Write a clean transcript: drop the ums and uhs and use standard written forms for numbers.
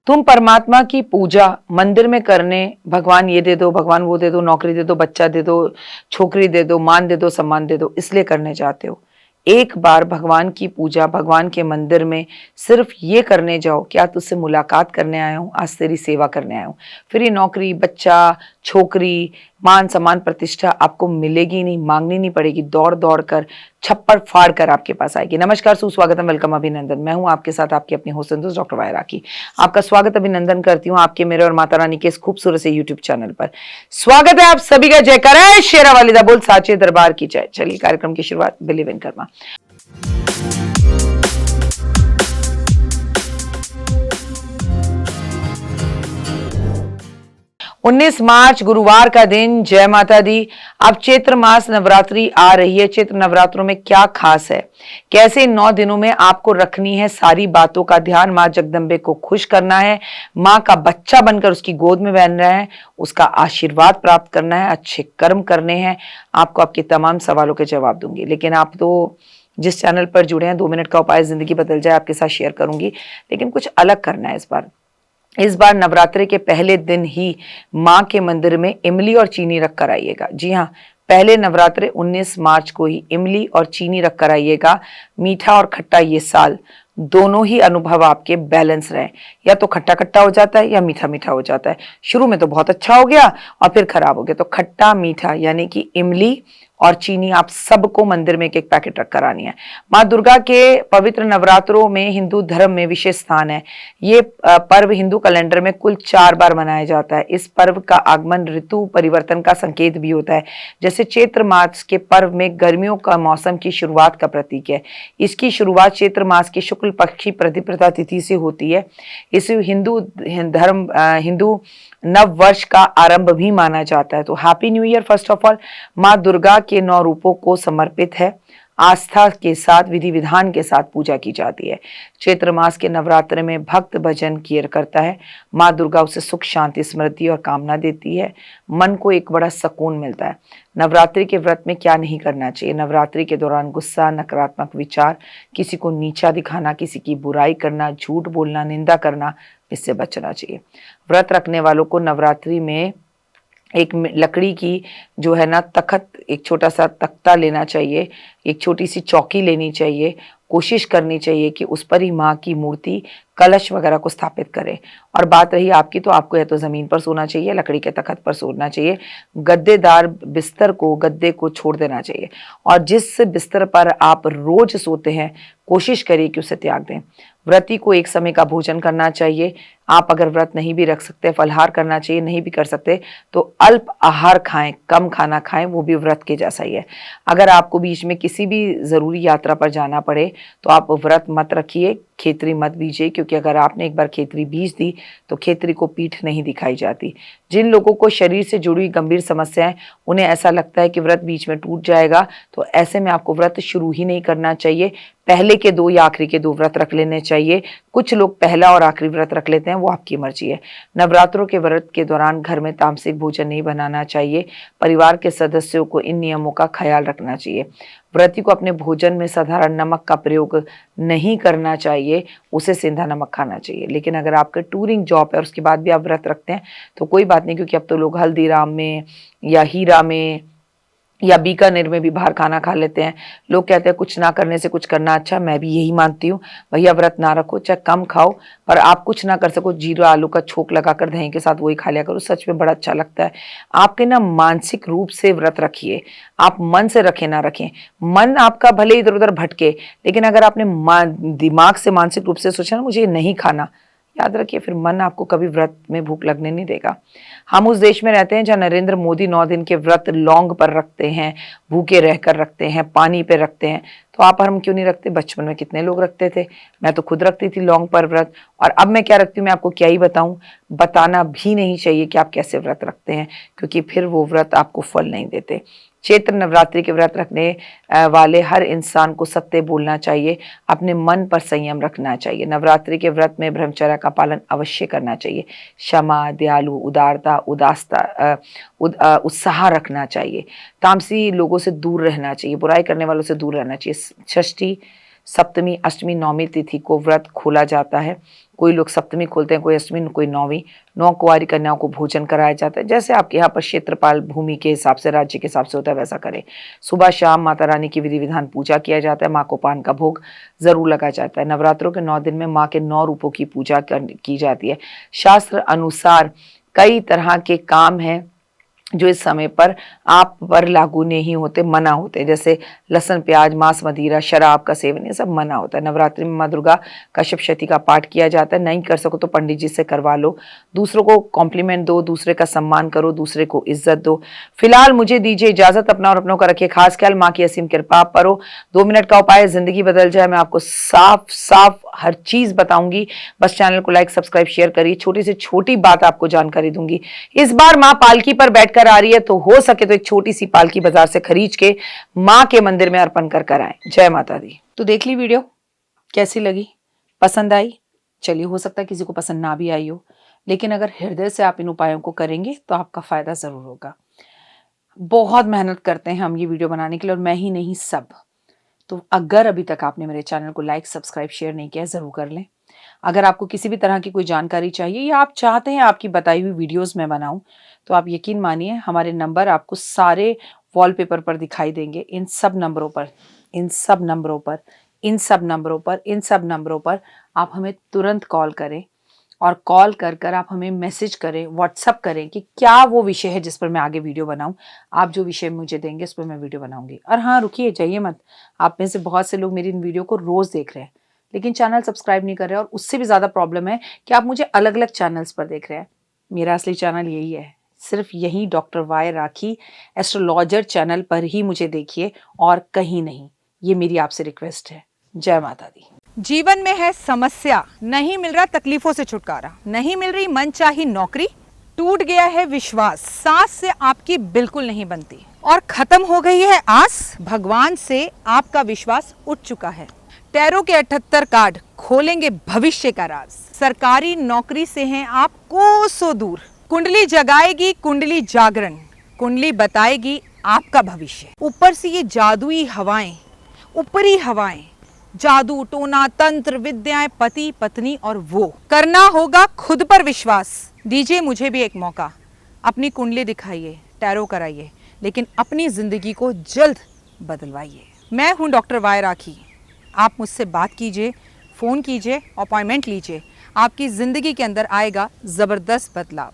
तुम परमात्मा की पूजा मंदिर में करने, भगवान ये दे दो, भगवान वो दे दो, नौकरी दे दो, बच्चा दे दो, छोकरी दे दो, मान दे दो, सम्मान दे दो, इसलिए करने जाते हो। एक बार भगवान की पूजा भगवान के मंदिर में सिर्फ ये करने जाओ कि आज तुझसे मुलाकात करने आया हूँ, आज तेरी सेवा करने आया हूँ। फिर ये नौकरी, बच्चा, छोकरी, मान सम्मान, प्रतिष्ठा आपको मिलेगी नहीं, मांगनी नहीं पड़ेगी, दौड़ दौड़ कर, छप्पर फाड़ कर आपके पास आएगी। नमस्कार, सुस्वागतम, वेलकम, अभिनंदन। मैं हूं आपके साथ आपकी अपनी होस्ट संतोष डॉक्टर वायरा की। आपका स्वागत अभिनंदन करती हूँ आपके, मेरे और माता रानी के इस खूबसूरत से यूट्यूब चैनल पर। स्वागत है आप सभी का। जयकारा है शेरा वालिदा बोल, साचे दरबार की जय। चलिए कार्यक्रम की शुरुआत बिलीव इन कर्मा। 19 मार्च गुरुवार का दिन। जय माता दी। अब चैत्र मास नवरात्रि आ रही है। चैत्र नवरात्रों में क्या खास है, कैसे इन 9 दिनों में आपको रखनी है सारी बातों का ध्यान। माँ जगदम्बे को खुश करना है, माँ का बच्चा बनकर उसकी गोद में बहना है, उसका आशीर्वाद प्राप्त करना है, अच्छे कर्म करने हैं। आपको आपके तमाम सवालों के जवाब दूंगी। लेकिन आप तो जिस चैनल पर जुड़े हैं, 2 मिनट का उपाय जिंदगी बदल जाए आपके साथ शेयर करूंगी। लेकिन कुछ अलग करना है इस बार नवरात्रि के पहले दिन ही माँ के मंदिर में इमली और चीनी रख कर आइएगा। जी हाँ, पहले नवरात्रि 19 मार्च को ही इमली और चीनी रख कर आइएगा। मीठा और खट्टा ये साल दोनों ही अनुभव आपके बैलेंस रहे। या तो खट्टा खट्टा हो जाता है या मीठा मीठा हो जाता है। शुरू में तो बहुत अच्छा हो गया और फिर खराब हो गया। तो खट्टा मीठा यानी कि इमली और चीनी आप सबको मंदिर में एक पैकेट रख कर आनी है। माँ दुर्गा के पवित्र नवरात्रों में हिंदू धर्म में विशेष स्थान है। ये पर्व हिंदू कैलेंडर में कुल 4 बार मनाया जाता है। इस पर्व का आगमन ऋतु परिवर्तन का संकेत भी होता है। जैसे चैत्र मास के पर्व में गर्मियों का मौसम की शुरुआत का प्रतीक है। इसकी शुरुआत चैत्र मास की शुक्ल पक्ष की प्रतिपदा तिथि से होती है। इसे हिंदू नव वर्ष का आरंभ भी माना जाता है। तो happy new year. First of all, माँ दुर्गा के 9 रूपों को समर्पित है। आस्था के साथ, विधि विधान के साथ पूजा की जाती है। चैत्र मास के नवरात्र में भक्त भजन किया करता है। माँ दुर्गा उसे सुख, शांति, समृद्धि और कामना देती है। मन को एक बड़ा सुकून मिलता है। नवरात्रि के व्रत में क्या नहीं करना चाहिए। नवरात्रि के दौरान गुस्सा, नकारात्मक विचार, किसी को नीचा दिखाना, किसी की बुराई करना, झूठ बोलना, निंदा करना, इससे बचना चाहिए। व्रत रखने वालों को नवरात्रि में एक लकड़ी की जो है ना तख्त, एक छोटा सा तख्ता लेना चाहिए, एक छोटी सी चौकी लेनी चाहिए। कोशिश करनी चाहिए कि उस पर ही माँ की मूर्ति, कलश वगैरह को स्थापित करें। और बात रही आपकी, तो आपको या तो ज़मीन पर सोना चाहिए, लकड़ी के तख्त पर सोना चाहिए। गद्देदार बिस्तर को, गद्दे को छोड़ देना चाहिए। और जिस बिस्तर पर आप रोज सोते हैं, कोशिश करिए कि उसे त्याग दें। व्रती को एक समय का भोजन करना चाहिए। आप अगर व्रत नहीं भी रख सकते, फलाहार करना चाहिए, नहीं भी कर सकते तो अल्प आहार खाएं, कम खाना खाएं, वो भी व्रत के जैसा ही है। अगर आपको बीच में किसी भी ज़रूरी यात्रा पर जाना पड़े तो आप व्रत मत रखिए, खेतरी मत बीजिए, क्योंकि अगर आपने एक बार खेतरी बीज दी तो खेतरी को पीठ नहीं दिखाई जाती। जिन लोगों को शरीर से जुड़ी गंभीर समस्याएं, उन्हें ऐसा लगता है कि व्रत बीच में टूट जाएगा, तो ऐसे में आपको व्रत शुरू ही नहीं करना चाहिए। पहले के 2 या आखिरी के 2 व्रत रख लेने चाहिए। कुछ लोग पहला और आखिरी व्रत रख लेते हैं, वो आपकी मर्जी है। नवरात्रों के व्रत के दौरान घर में तामसिक भोजन नहीं बनाना चाहिए। परिवार के सदस्यों को इन नियमों का ख्याल रखना चाहिए। व्रती को अपने भोजन में साधारण नमक का प्रयोग नहीं करना चाहिए, उसे सेंधा नमक खाना चाहिए। लेकिन अगर आपका टूरिंग जॉब है और उसके बाद भी आप व्रत रखते हैं तो कोई बात नहीं, क्योंकि अब तो लोग हल्दीराम में या हीरा में या बीकानेर में भी बाहर खाना खा लेते हैं। लोग कहते हैं कुछ ना करने से कुछ करना अच्छा। मैं भी यही मानती हूँ। भैया व्रत ना रखो, चाहे कम खाओ, पर आप कुछ ना कर सको, जीरा आलू का छोक लगाकर दही के साथ वही खा लिया करो, सच में बड़ा अच्छा लगता है। आपके ना मानसिक रूप से व्रत रखिए, आप मन से रखें ना रखें। मन आपका भले इधर उधर भटके, लेकिन अगर आपने दिमाग से, मानसिक रूप से सोचा ना मुझे ये नहीं खाना, याद रखिए फिर मन आपको कभी व्रत में भूख लगने नहीं देगा। हम उस देश में रहते हैं जहाँ नरेंद्र मोदी 9 दिन के व्रत लौंग पर रखते हैं, भूखे रहकर रखते हैं, पानी पे रखते हैं। तो आप और हम क्यों नहीं रखते? बचपन में कितने लोग रखते थे, मैं तो खुद रखती थी लौंग पर व्रत। और अब मैं क्या रखती हूँ, मैं आपको क्या ही बताऊं, बताना भी नहीं चाहिए कि आप कैसे व्रत रखते हैं, क्योंकि फिर वो व्रत आपको फल नहीं देते। चैत्र नवरात्रि के व्रत रखने वाले हर इंसान को सत्य बोलना चाहिए, अपने मन पर संयम रखना चाहिए। नवरात्रि के व्रत में ब्रह्मचर्य का पालन अवश्य करना चाहिए। क्षमा, दयालु, उदारता, उत्साह रखना चाहिए। तामसी लोगों से दूर रहना चाहिए, बुराई करने वालों से दूर रहना चाहिए। षष्ठी सप्तमी, अष्टमी, नवमी तिथि को व्रत खोला जाता है। कोई लोग सप्तमी खोलते हैं, कोई अष्टमी, कोई नौवीं। 9 कुंवारी कन्याओं को भोजन कराया जाता है। जैसे आपके यहाँ पर क्षेत्रपाल भूमि के हिसाब से, राज्य के हिसाब से होता है, वैसा करें। सुबह शाम माता रानी की विधि विधान पूजा किया जाता है। माँ को पान का भोग जरूर लगाया जाता है। नवरात्रों के 9 दिन में माँ के 9 रूपों की पूजा की जाती है। शास्त्र अनुसार कई तरह के काम हैं जो इस समय पर आप पर लागू नहीं होते, मना होते हैं। जैसे लहसुन, प्याज, मांस, मदिरा, शराब का सेवन, ये सब मना होता है। नवरात्रि में माँ दुर्गा का सप्तशती का पाठ किया जाता है। नहीं कर सको तो पंडित जी से करवा लो। दूसरों को कॉम्प्लीमेंट दो, दूसरे का सम्मान करो, दूसरे को इज्जत दो। फिलहाल मुझे दीजिए इजाजत। अपना और अपनों का रखिए खास ख्याल। माँ की असीम कृपा आप पर हो। 2 मिनट का उपाय, जिंदगी बदल जाए। मैं आपको साफ साफ हर चीज बताऊंगी। बस चैनल को लाइक, सब्सक्राइब, शेयर करिए। छोटी से छोटी बात आपको जानकारी दूंगी। इस बार माँ पालकी पर बैठकर आ रही है, तो हो सके तो एक छोटी सी पालकी बाजार से खरीद के माँ के मंदिर में अर्पण कर आए। जय माता दी। तो देख ली वीडियो, कैसी लगी, पसंद आई? चलिए, हो सकता है किसी को पसंद ना भी आई हो, लेकिन अगर हृदय से आप इन उपायों को करेंगे तो आपका फायदा जरूर होगा। बहुत मेहनत करते हैं हम ये वीडियो बनाने के लिए, और मैं ही नहीं, सब। तो अगर अभी तक आपने मेरे चैनल को लाइक, सब्सक्राइब, शेयर नहीं किया, जरूर कर लें। अगर आपको किसी भी तरह की कोई जानकारी चाहिए या आप चाहते हैं आपकी बताई हुई वीडियोस मैं बनाऊं, तो आप यकीन मानिए हमारे नंबर आपको सारे वॉलपेपर पर दिखाई देंगे। इन सब नंबरों पर, इन सब नंबरों पर, इन सब नंबरों पर, इन सब नंबरों पर आप हमें तुरंत कॉल करें, और कॉल कर कर आप हमें मैसेज करें, व्हाट्सअप करें कि क्या वो विषय है जिस पर मैं आगे वीडियो बनाऊं। आप जो विषय मुझे देंगे उस पर मैं वीडियो बनाऊंगी। और हाँ, रुकिए, जाइए मत। आप में से बहुत से लोग मेरी इन वीडियो को रोज देख रहे हैं, लेकिन चैनल सब्सक्राइब नहीं कर रहे हैं, और उससे भी ज़्यादा प्रॉब्लम है कि आप मुझे अलग अलग चैनल्स पर देख रहे हैं। मेरा असली चैनल यही है, सिर्फ यही डॉक्टर वाई राखी एस्ट्रोलॉजर चैनल पर ही मुझे देखिए, और कहीं नहीं। ये मेरी आपसे रिक्वेस्ट है। जय माता दी। जीवन में है समस्या, नहीं मिल रहा तकलीफों से छुटकारा, नहीं मिल रही मनचाही नौकरी, टूट गया है विश्वास, सांस से आपकी बिल्कुल नहीं बनती, और खत्म हो गई है आस, भगवान से आपका विश्वास उठ चुका है। टैरो के 78 कार्ड खोलेंगे भविष्य का राज। सरकारी नौकरी से हैं आप कोसों दूर, कुंडली जगाएगी कुंडली जागरण, कुंडली बताएगी आपका भविष्य। ऊपर से ये जादुई हवाएं, ऊपरी हवाएं, जादू टोना तंत्र विद्याएं, पति पत्नी और वो, करना होगा खुद पर विश्वास। दीजिए मुझे भी एक मौका, अपनी कुंडली दिखाइए, टैरो कराइए, लेकिन अपनी जिंदगी को जल्द बदलवाइए। मैं हूं डॉक्टर वाई राखी। आप मुझसे बात कीजिए, फ़ोन कीजिए, अपॉइंटमेंट लीजिए। आपकी ज़िंदगी के अंदर आएगा ज़बरदस्त बदलाव।